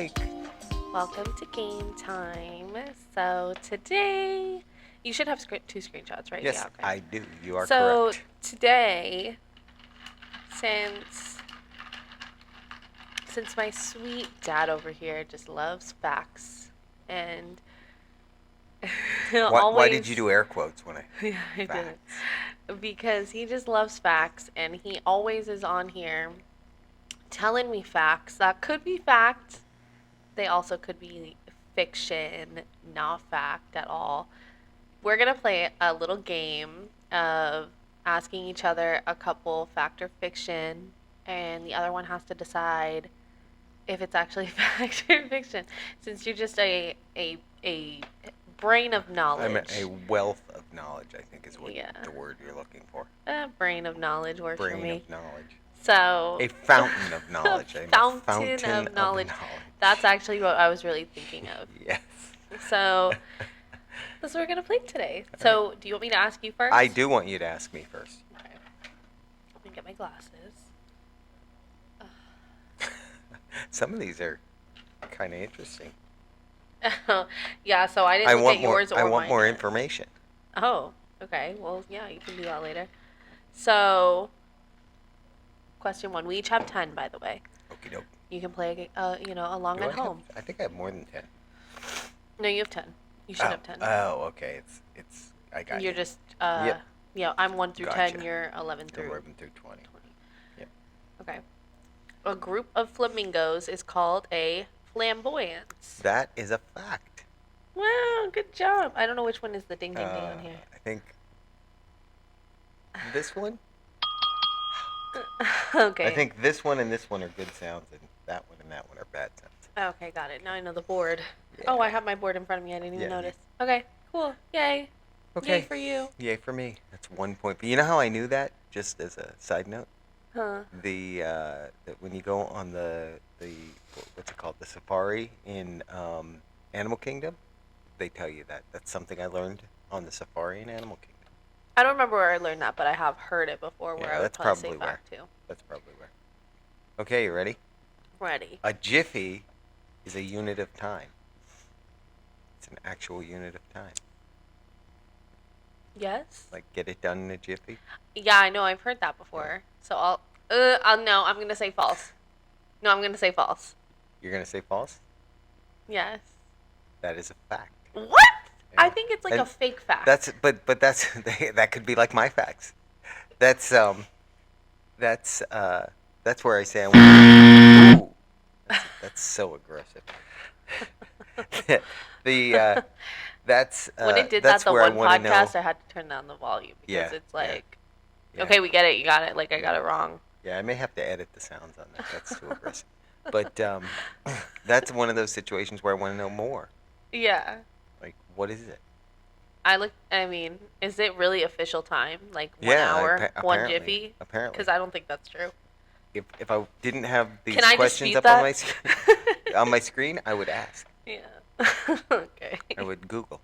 Mike. Welcome to Game Time. So today, you should have two screenshots, right? Yes, Yeah, okay. I do. You are So correct. today, since my sweet dad over here just loves facts and Why did you always do air quotes when I yeah, I did facts? it. Because he just loves facts and he always is on here telling me facts that could be fact. They also could be fiction, not fact at all. We're going to play a little game of asking each other a couple fact or fiction, and the other one has to decide if it's actually fact or fiction. Since you're just a brain of I'm knowledge. a wealth of knowledge, I think is what Yeah. the word you're looking for. A brain of knowledge works for Brain me. of knowledge. So A fountain of knowledge. a I'm a fountain of knowledge. That's actually what I was really thinking of. Yes. So that's what we're gonna play today. So do you want me to ask you first? I do want you to ask me first. Okay. Let me get my glasses. Some of these are kind of interesting. Yeah, so I didn't look at yours or mine. I want more yet. information. Oh, okay. Well, yeah, you can do that later. So, question 1. We each have 10, by the way. Okie doke. You can play, along Do at I home. I think I have more than 10. No, you have 10. You should have 10. Oh, okay. I got You're you. just, Yep. yeah, I'm 1 through Gotcha. 10. You're 11 through 11 through 20. Yep. Okay. A group of flamingos is called a flamboyance. That is a fact. Wow, good job. I don't know which one is the ding ding ding on here. I think this one. Okay. I think this one and this one are good sounds, and that one are bad sounds. Okay, got it. Now I know the board. Yeah. Oh, I have my board in front of me. I didn't even notice. Okay, cool. Yay. Okay. Yay for you. Yay for me. That's 1 point. But you know how I knew that? Just as a side note. Huh. That when you go on the what's it called, the safari in Animal Kingdom, they tell you that. That's something I learned on the safari in Animal Kingdom. I don't remember where I learned that, but I have heard it before where I would probably say fact too. That's probably where. Okay, you ready? Ready. A jiffy is a unit of time. It's an actual unit of time. Yes? Like, get it done in a jiffy? Yeah, I know. I've heard that before. So no, I'm going to say false. No, I'm going to say false. You're going to say false? Yes. That is a fact. What? Yeah. I think it's like a fake fact. But that's that could be like my facts. That's where I say ooh, that's so aggressive. That's when it did that's that the where one I podcast, I had to turn down the volume because it's like, yeah. Okay, we get it, you got it. Like I got it wrong. Yeah, I may have to edit the sounds on that. That's too aggressive. But that's one of those situations where I want to know more. Yeah. Like, what is it? I mean, is it really official time? Like 1 hour, one jiffy? Apparently. Because I don't think that's true. If I didn't have these Can I questions dispute up that? on my screen, I would ask. Yeah. Okay. I would Google.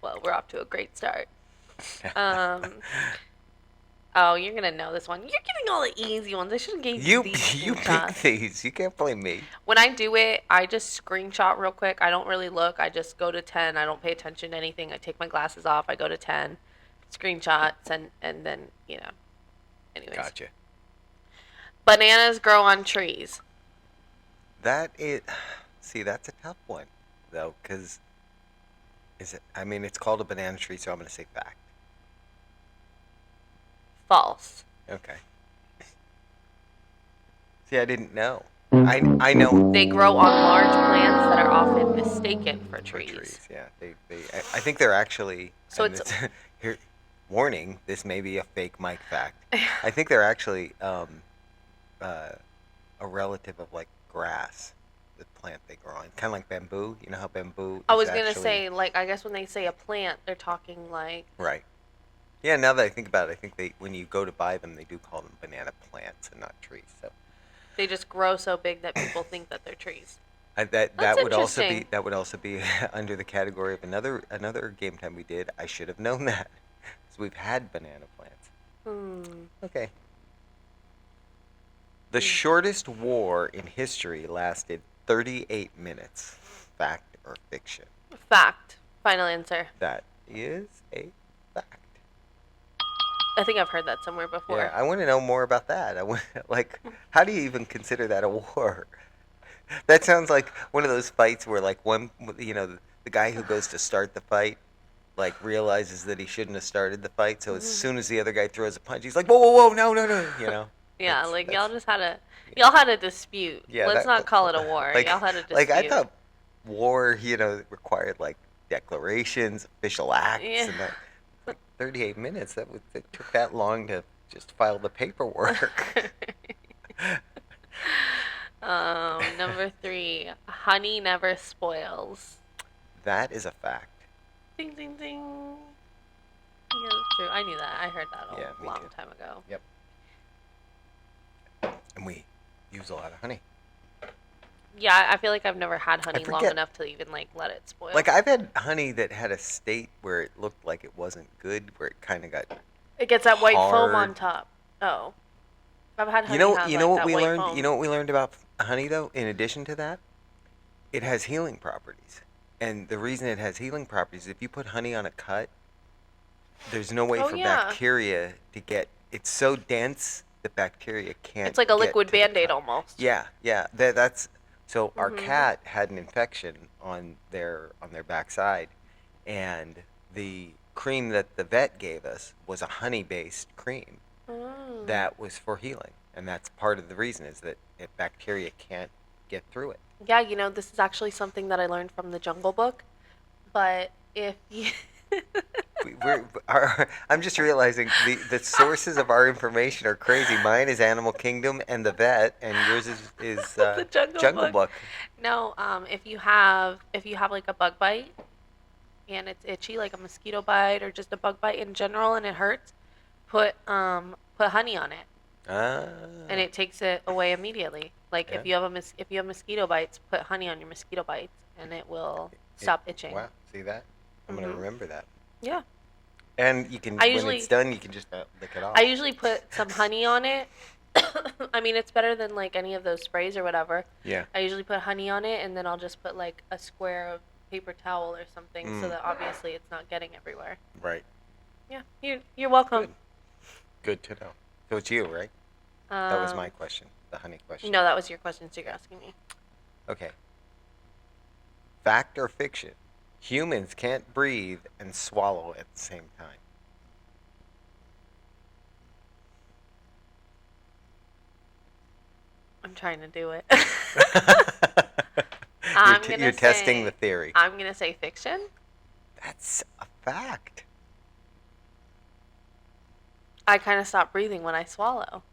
Well, we're off to a great start. Oh, you're gonna know this one. You're getting all the easy ones. I should have gave you these. You pick these. You can't blame me. When I do it, I just screenshot real quick. I don't really look. I just go to 10. I don't pay attention to anything. I take my glasses off. I go to 10, screenshots, and then Anyways. Gotcha. Bananas grow on trees. See, that's a tough one, though, because it's called a banana tree, so I'm going to say fact. False. Okay. See, I didn't know. I know. They grow on large plants that are often mistaken for trees. Yeah, I think they're actually. So it's here. Warning: this may be a fake Mike fact. I think they're actually a relative of like grass. The plant they grow on, kind of like bamboo. You know how bamboo. I was gonna say, like, I guess when they say a plant, they're talking like. Right. Yeah. Now that I think about it, I think when you go to buy them, they do call them banana plants and not trees. So. They just grow so big that people think that they're trees. That would also be under the category of another game time we did. I should have known that, because we've had banana plants. Okay. The shortest war in history lasted 38 minutes. Fact or fiction? Fact. Final answer. That is a fact. I think I've heard that somewhere Yeah, before. I want to know more about that. Like, how do you even consider that a war? That sounds like one of those fights where, like, the guy who goes to start the fight, like, realizes that he shouldn't have started the fight. So as soon as the other guy throws a punch, he's like, "Whoa, whoa, whoa, no, no, no!" Yeah, like That's y'all had a dispute. yeah, Let's not call it a war. like Y'all had a like I dispute. thought war, required like declarations, official acts, Yeah. and that like 38 minutes. It took that long to just file the paperwork. Number three, honey never spoils. That is a fact. Ding ding ding. Yeah, that's true. I knew that. I heard that Yeah, a me long too. time ago. Yep. And we use a lot of honey. Yeah, I feel like I've never had I honey long forget. enough to even like let it spoil. Like I've had honey that had a state where it looked like it wasn't good, where it kind of got It gets that white foam hard. on top. Oh, I've had You honey know, have you know like what that we white learned. You foam. know what we learned about honey, though. In addition to that, it has healing properties, and the reason it has healing properties is if you put honey on a cut, there's no way Oh for yeah, bacteria to get. It's so dense that bacteria it's can't like a get liquid to the Band-Aid cut. almost. Yeah, yeah. That's so. Our Mhm. cat had an infection on their backside, and the cream that the vet gave us was a honey-based cream Mm. that was for healing, and that's part of the reason is that bacteria can't get through it. Yeah, this is actually something that I learned from the Jungle Book. But if you I'm just realizing the sources of our information are crazy. Mine is Animal Kingdom and the vet, and yours is the Jungle Jungle Book. Book. No, if you have like a bug bite and it's itchy, like a mosquito bite or just a bug bite in general, and it hurts, put honey on it, and Ah, it takes it away immediately. Like yeah. if you have mosquito bites, put honey on your mosquito bites, and it will It, stop itching. wow, see that? I'm gonna Mhm. remember that. Yeah. And you can, I when it's usually done, you can just lick it I off. usually put some honey on it. I mean, it's better than like any of those sprays or whatever. Yeah. I usually put honey on it, and then I'll just put like a square of paper towel or something, so Mm, that obviously it's not getting everywhere. right. Yeah, you're welcome. Good. Good to know. So it's you, right? That was my Um, question, the honey question. no, that was your question, so you're Yeah. asking me. Okay. Fact or fiction? Humans can't breathe and swallow at the same time. I'm trying to do it. you're, I'm you're gonna testing the say theory. I'm gonna say fiction. That's a fact. I kind of stop breathing when I swallow.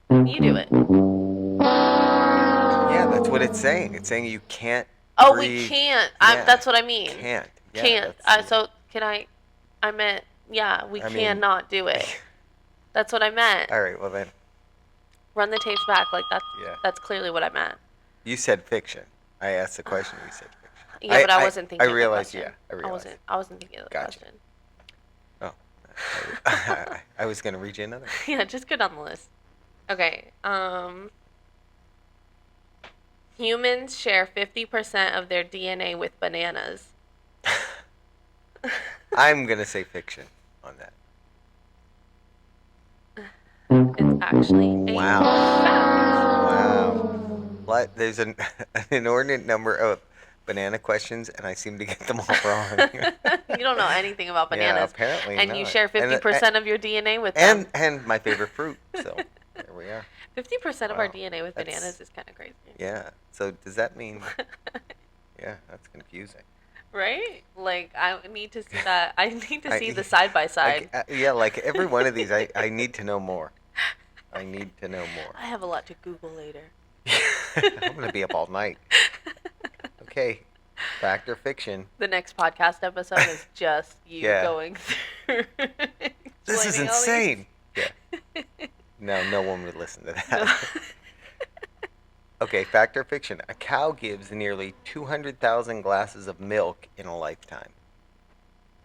You do it. Yeah, that's what it's saying. It's saying you can't Oh, we breathe. can't. Yeah, That's what I mean. can't. Yeah, Can't. that's. Yeah. So can I? I meant yeah. We I mean, cannot do it. That's what I meant. all right. Well then, Run the tapes back. Like that's yeah. that's clearly what I meant. You said fiction. I asked the question. You said fiction. Yeah, but I wasn't I thinking of the realized. question. Yeah, I I realized. wasn't. I wasn't thinking of the Gotcha. question. Oh, I was gonna read you another. Yeah, just go down the list. Okay. Humans share 50% of their DNA with bananas. I'm gonna say fiction on that. It's actually a Wow. fact. Wow. What? There's an inordinate number of banana questions, and I seem to get them all wrong. You don't know anything about Yeah, bananas, apparently and you not. share And 50% of your DNA with them. and my favorite fruit. So there we are. 50% of our Wow. DNA with That's bananas is kind of crazy. yeah. So does that mean? Yeah, that's confusing. Right? Like I need to see that. I need to see I the side by side. like yeah, like every one of these, I need to know more. I need to know more. I have a lot to Google later. I'm gonna be up all night. Okay, fact or fiction? The next podcast episode is just you Yeah. going through This is explaining all these. insane. Yeah. No, no one would listen to that. Okay, fact or fiction? A cow gives nearly 200,000 glasses of milk in a lifetime.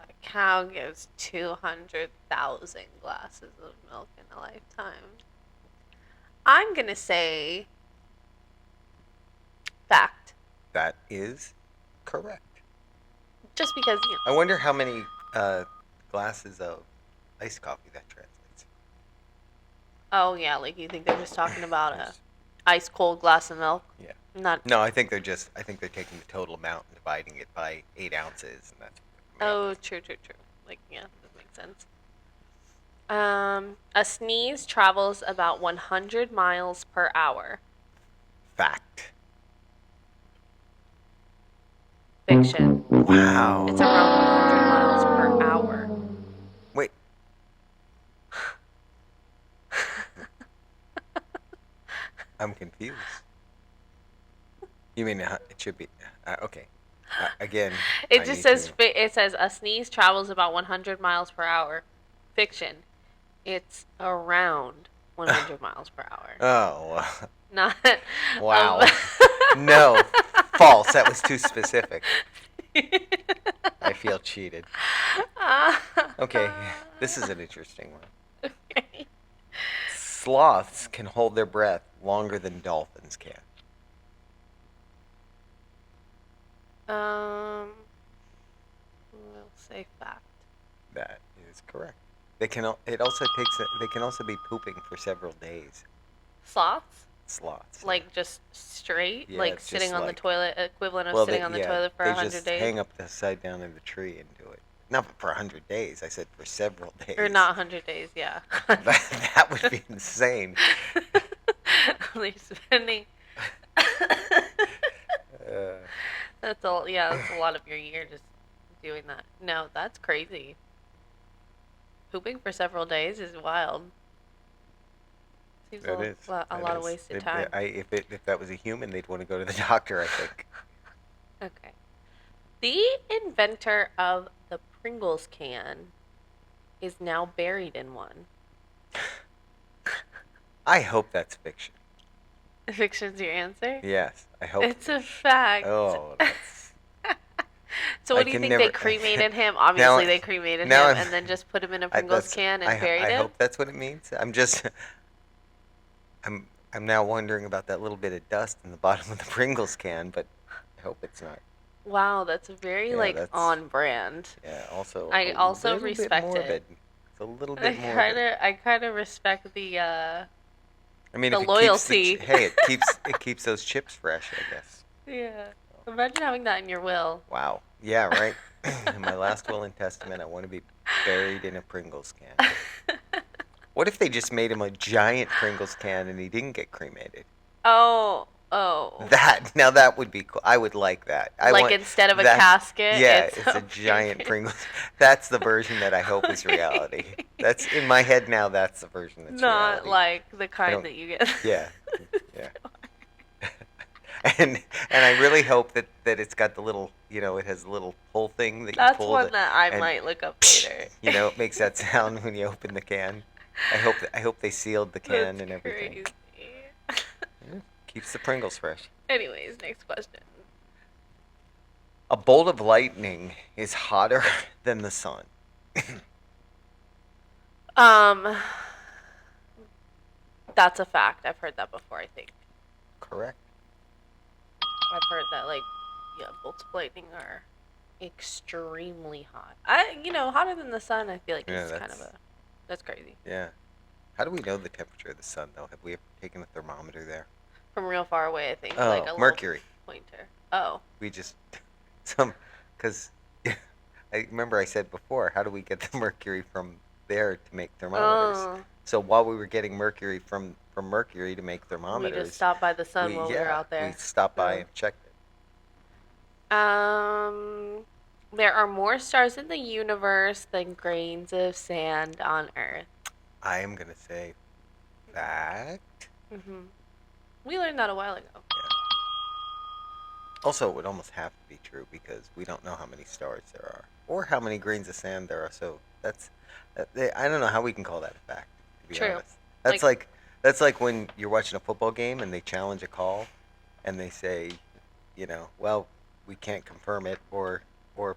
A cow gives 200,000 glasses of milk in a lifetime. I'm going to say Fact. That is correct. Just because I wonder how many glasses of iced coffee that translates. oh yeah, like you think they're just talking about a There's, ice cold glass of milk? yeah. Not. No, I think they're taking the total amount and dividing it by 8 ounces, and that's what they're coming up Oh, with. true, true, true. Like yeah, that makes sense. A sneeze travels about 100 miles per hour. Fact. Fiction. It's Wow. around 100 miles per hour. Wait. I'm confused. You mean it should be? Okay. Again, It I just need says to. it says a sneeze travels about 100 miles per hour. Fiction. It's around 100 miles per hour. Oh, Not wow. No, false. That was too specific. I feel cheated. Okay, this is an interesting one. Okay. Sloths can hold their breath longer than dolphins can. Um, we'll say fact. That is correct. They can. It also takes. They can also be pooping for several days. Sloths? Sloths. Yeah. Like just straight? Yeah, Like sitting just on the like. toilet, equivalent of Well, sitting on the toilet for they 100 just days? hang up the side down in the tree and do it. Not for 100 days. I said for several Or days. not 100 days, yeah. That would be insane. They're spending. Uh, That's all. Yeah, that's a lot of your year just doing that. No, that's crazy. Pooping for several days is wild. Seems that is. a That lot of is. wasted time. If that was a human, they'd want to go to the doctor. I think. Okay. The inventor of the Pringles can is now buried in one. I hope that's fiction. Fiction's your answer? Yes, I hope. It's a fact. Oh, that's. So I what do you can think they never. cremated him? Now, Obviously they cremated now him I'm. and then just put him in a Pringles can and buried I him? hope that's what it means. I'm now wondering about that little bit of dust in the bottom of the Pringles can, but I hope it's not. Wow, that's very Yeah, like that's on brand. yeah. Also I a also little bit respect it. morbid. It's a little bit morbid. I kind of respect I mean, the if it keeps the loyalty. hey, it keeps those chips fresh. I guess. Yeah. Imagine having that in your will. Wow. Yeah. Right. In my last will and testament, I want to be buried in a Pringles can. What if they just made him a giant Pringles can and he didn't get cremated? Oh, oh. That would be cool. I would like that. I Like want instead of a that. casket, Yeah, it's it's a a giant baby. Pringles. That's the version that I hope is reality. That's in my head now. That's the version that's Not reality. like the I kind don't. that you get. Yeah, yeah. And I really hope that it's got the little, it has a little pull thing that you That's pull one that I and might look up later. it makes that sound when you open the can. I hope they sealed the can That's and everything. crazy. Yeah, keeps the Pringles fresh. Anyways, next question. A bolt of lightning is hotter than the sun. Um, that's a fact. I've heard that before, I think. Correct. I've heard that like yeah, bolts of lightning are extremely hot. Hotter than the sun, I feel like Yeah, is kind of a that's crazy. yeah. How do we know the temperature of the sun though? Have we ever taken a thermometer there? From real far away, I think, like Oh, a little Mercury. pointer. Oh. We just some because I remember I said before, how do we get the mercury from there to make thermometers? Oh. So while we were getting mercury from Mercury to make We just thermometers, stopped by the sun while we were out we there. stopped by Oh. and checked it. Um, there are more stars in the universe than grains of sand on Earth. I am gonna say that. Hmm. We learned that a while ago. Yeah. Also, it would almost have to be true because we don't know how many stars there are or how many grains of sand there are. So I don't know how we can call that a fact. To be True. honest, that's like when you're watching a football game and they challenge a call, and they say, well, we can't confirm it or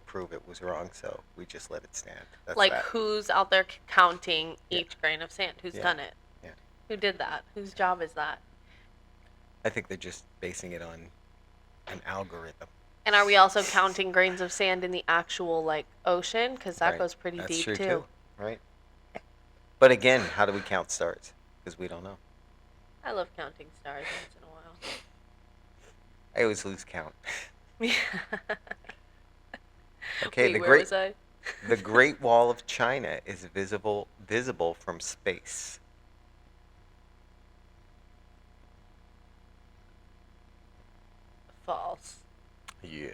prove it was wrong, so we just let it stand. That's Like that. who's out there counting Yeah. each grain of sand? Who's Yeah. done it? Yeah. Who did that? Whose job is that? I think they're just basing it on an algorithm. And are we also counting grains of sand in the actual like ocean? Because that Right. goes pretty That's deep true too. too. Right. But again, how do we count stars? Because we don't know. I love counting stars once in a while. I always lose count. Okay, Wait, where was I? the Great Wall of China is visible from space. False. Yeah,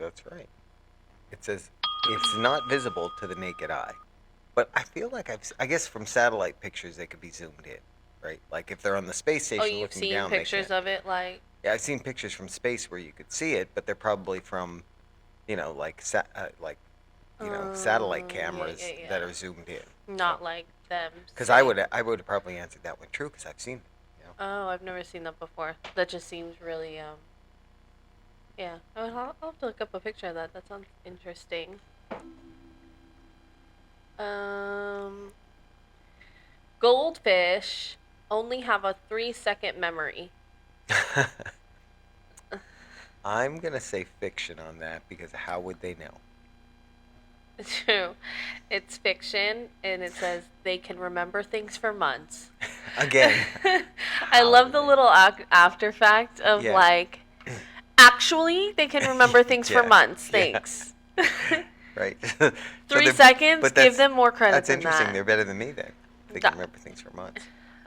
that's right. It says it's not visible to the naked eye. But I feel like I guess from satellite pictures they could be zoomed in, right? Like if they're on the space Oh, station you've looking seen down, they pictures can't. of it, like. Yeah, I've seen pictures from space where you could see it, but they're probably from, satellite Yeah, yeah, cameras that yeah. are zoomed in. So, Not like them because saying. I would have probably answered that one true because I've seen, you know. Oh, I've never seen that before. That just seems really Yeah. Oh, I'll have to look up a picture of that. That sounds interesting. Um, Goldfish only have a 3-second memory. I'm gonna say fiction on that because how would they know? True. It's fiction, and it says they can remember things for months. Again, I how love do the they? little after fact of Yeah, like, actually, they can remember things for yeah, months. yeah. Thanks. Right. So 3 seconds, but give them more credit that's than interesting. that. They're better than me then. They can That- remember things for months.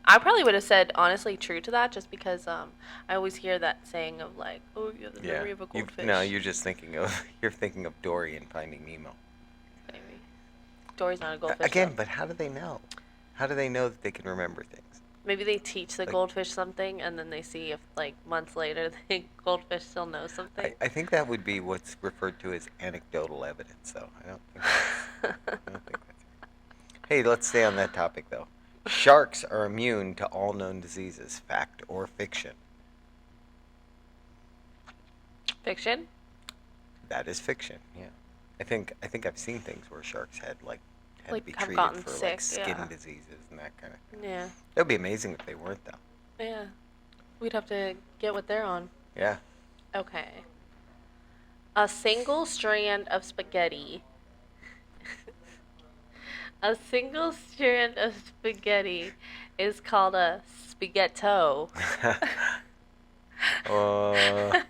I probably would have said honestly true to that just because I always hear that saying of like, oh, you have the Yeah. memory of a You no, goldfish. you're just thinking of you're thinking of Dory and Finding Nemo. Maybe. Dory's not a goldfish though. Again, but how do they know? How do they know that they can remember things? Maybe they teach the Like goldfish something and then they see if like months later the goldfish still knows something. I think that would be what's referred to as anecdotal evidence, though. I don't think that's Hey, let's stay on that topic though. Sharks are immune to all known diseases, fact or fiction? Fiction? That is fiction. Yeah. I think I've seen things where sharks had to Like be have treated gotten for like sick, skin yeah. diseases and that kind of thing. Yeah. That would be amazing if they weren't though. Yeah. We'd have to get what they're on. Yeah. Okay. A single strand of spaghetti. A single strand of spaghetti is called a spaghetto. uh,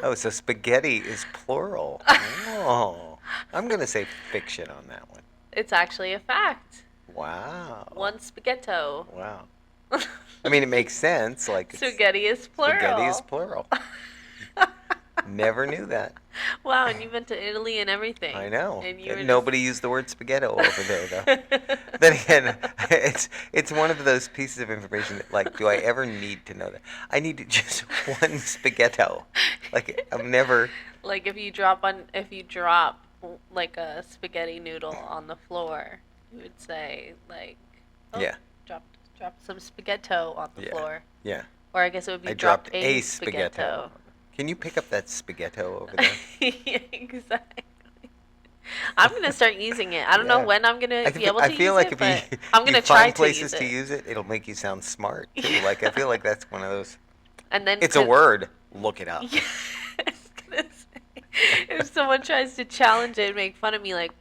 oh, so spaghetti is plural. Oh, I'm gonna say fiction on that one. It's actually a fact. Wow. One spaghetto. Wow. I mean, it makes sense. Like it's Spaghetti is spaghetti is plural. plural. Never knew that. Wow, and you went to Italy and everything. I know. And you were just. Nobody used the word spaghetto over there, though. Then again, it's one of those pieces of information that, like, do I ever need to know that? I need just one spaghetto. Like, I'm never. Like if you drop like a spaghetti noodle on the floor, you would say like, "Oh, Yeah, dropped some spaghetto on the yeah, floor." yeah. Or I guess it would be I dropped dropped a a spaghetto. spaghetto. Can you pick up that spaghetto over there? Yeah, exactly. I'm gonna start using it. I don't know Yeah. when I'm gonna be able I to feel use like it, if you but I'm you gonna try find to places use to it. use it, it'll make you sound smart too. Like I feel like that's one of those. And then, It's a word. Look it up. yeah, I was gonna say, if someone tries to challenge it and make fun of me, like,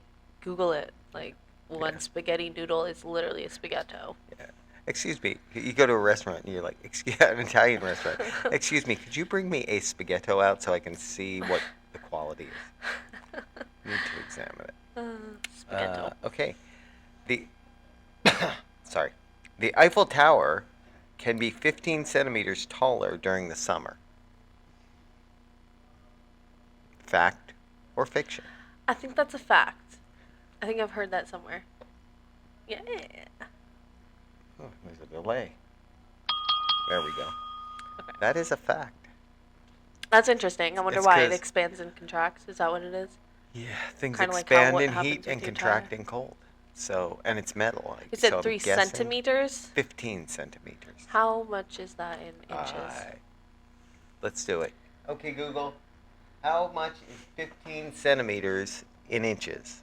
Google it. Like, Yeah. one spaghetti noodle is literally a spaghetto. Yeah. Excuse me. You go to a restaurant and you're like, excuse an Italian restaurant. Excuse me, could you bring me a spaghetto out so I can see what the quality is? Need to examine it. Spaghetto. Okay. The sorry. The Eiffel Tower can be 15 centimeters taller during the summer. Fact or fiction? I think that's a fact. I think I've heard that somewhere. Yeah. Oh, there's a delay. There we go. Okay. That is a fact. That's interesting. I wonder It's why it 'cause expands and contracts. Is that what it is? yeah, things Kind of like how expand what in heat happens with and your contract tire. in cold. So, and it's metal. You So said I'm three guessing centimeters. 15 centimeters. How much is that in inches? Let's do it. Okay, Google. How much is 15 centimeters in inches?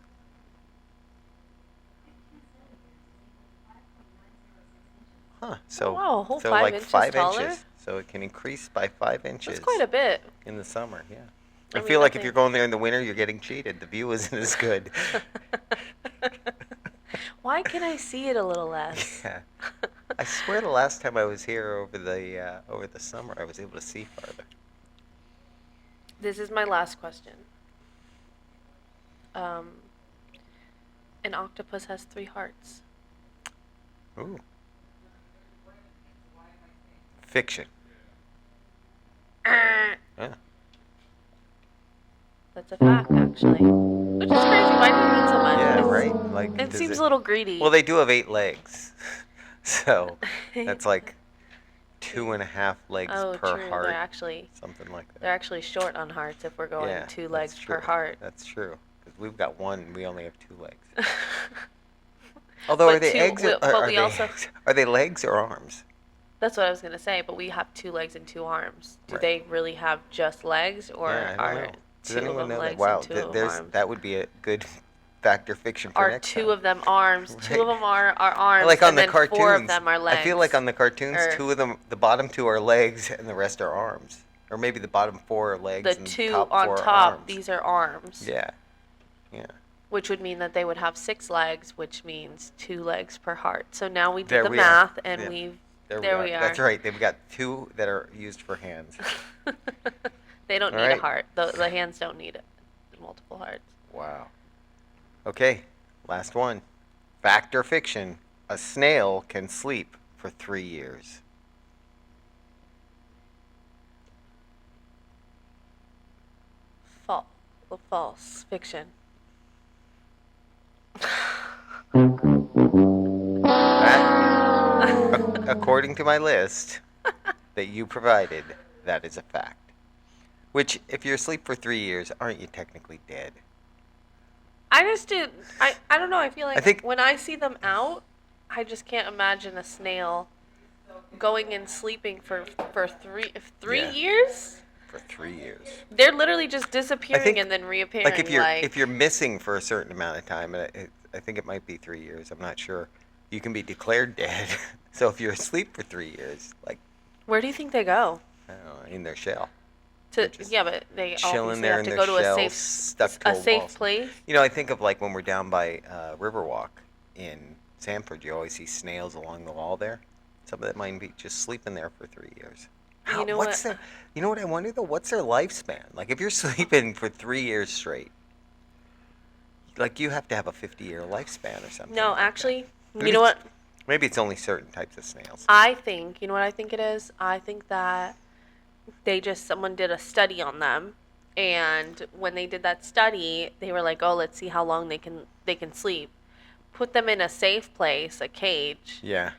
Huh. Oh So, wow, a whole so five like inches 5 taller. inches. so it can increase by 5 That's inches quite a bit. in the summer. Yeah. I I mean, feel like if you're nothing. going there in the winter, you're getting cheated. The view isn't as good. Why can I see it a little less? Yeah. I swear the last time I was here over the summer, I was able to see farther. This is my last question. Um, an octopus has 3 hearts. Ooh. Fiction. Yeah. That's a fact, actually. Which is crazy. Why do you mean so much? Yeah, right? Like, It does seems it? a little Well, greedy. they do have 8 legs. So that's like two Two. and a half legs Oh, per true. They're heart, actually something like they're that. actually short on hearts if we're going Yeah, two that's legs per true. heart. That's true. Because we've got one, we only have 2 legs. Although, are But they eggs or but are we they also are they legs or arms? that's what I was gonna say. But we have 2 legs and 2 arms. Do Right. they really have just legs, Yeah, or I don't are know. Does two of anyone them know that? legs and Wow, two of them there's arms? that would be a good fact or fiction for Are next two time. of them arms? Two Right. of them are arms, Like on and the then 4 of cartoons, them are I feel like legs. on the cartoons, Or two of them, the bottom two are legs and the rest are arms. Or maybe the bottom four are the legs and the two top on four are top, arms. these are arms. Yeah, yeah. Which would mean that they would have 6 legs, which means 2 legs per heart. So now we did There the we are. math, and Yeah, there we there are. we That's are. right. They've got two that are used for hands. They don't All need a right. heart. The hands don't need multiple hearts. Wow. Okay, last one. Fact or fiction? A snail can sleep for 3 years. False. False. Fiction. According to my list that you provided, that is a fact. Which, if you're asleep for 3 years, aren't you technically dead? I just did. I don't know. I feel I like think when I see them out, I just can't imagine a snail going and sleeping for three Yeah. years. For 3 years. They're literally just I disappearing think, and then like, reappearing. if you're missing for a certain amount of time, and I think it might be 3 years. I'm not sure. You can be declared dead. So if you're asleep for 3 years, like, Where do you think they go? I don't know, in their shell, To just yeah, but they chilling obviously there have in to their go to a shell, safe stuck to a wall. place. You know, I think of like when we're down by Riverwalk in Sanford, you always see snails along the wall there. Some of them might be just sleeping there for 3 years. You know What's what? their? You know what I wonder though? What's their lifespan? Like if you're sleeping for 3 years straight, like you have to have a 50-year lifespan or something. No, like actually, that. you know what? Maybe it's only certain types of snails. I think, you know what I think it is? I think that someone did a study on them, and when they did that study, they were like, "Oh, let's see how long they can sleep." Put them in a safe place, a cage, Yeah.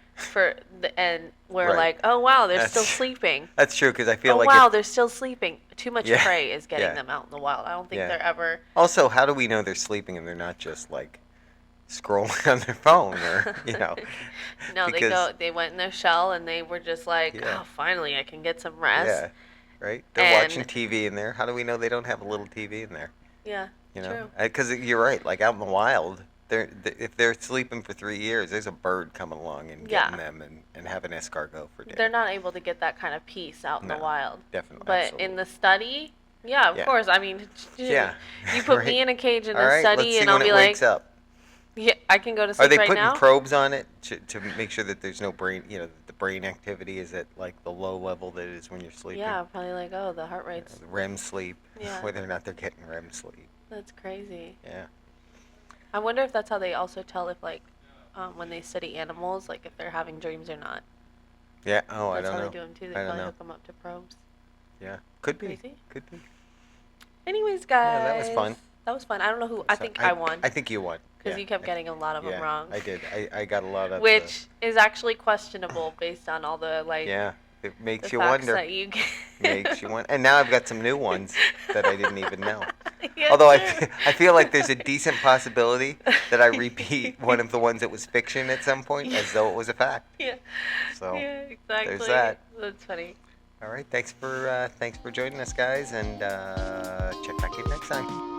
and we're Right. like, "Oh wow, they're still That's sleeping." that's true because I feel Oh like wow, if they're still sleeping. Too much yeah prey is getting yeah them out in the wild. I don't think yeah. they're ever. Also, how do we know they're sleeping and they're not just like scrolling on their phone or No, because they went in their shell and they were just like, yeah "Oh, finally I can get some rest." yeah right, they're watching And TV in there. How do we know they don't have a little TV in there? yeah, true. Because you're right, like out in the wild, if they're sleeping for 3 years, there's a bird coming along and Yeah. getting them and having escargot for dinner. They're not able to get that kind of peace out in the No, wild. definitely, But absolutely. in the study, yeah, of Yeah. course. I mean, Yeah. you put Right. me in a cage in All a right, let's study, see and I'll when be it wakes like, up. yeah, I can go to Are sleep they right putting now. probes on it to make sure that there's no brain, the brain activity is at like the low level that it is when you're sleeping? Yeah, probably like, oh, the heart rate's. The REM sleep, Yeah. whether or not they're getting REM sleep. That's crazy. Yeah. I wonder if that's how they also tell if like, when they study animals, like if they're having dreams or not. Yeah. Oh, I That's don't how know. they do them too. They I don't probably know. hook them up to probes. Yeah. Could be. Crazy. Could be. Anyways, guys. Yeah, that was fun. That was fun. I don't know who. I So think I won. I think you won. Because Yeah. you kept getting a lot of them Yeah, wrong. I did. I got a lot of. Which is actually questionable based on all the like. Yeah. It makes The you facts wonder. that you get. Makes you wonder. And now I've got some new ones that I didn't even know. Yeah, Although true. I feel like there's a decent possibility that I repeat one of the ones that was fiction at some point as though it was a fact. Yeah. So Yeah, exactly. there's that. That's funny. All right, thanks for joining us, guys, and check back in next time.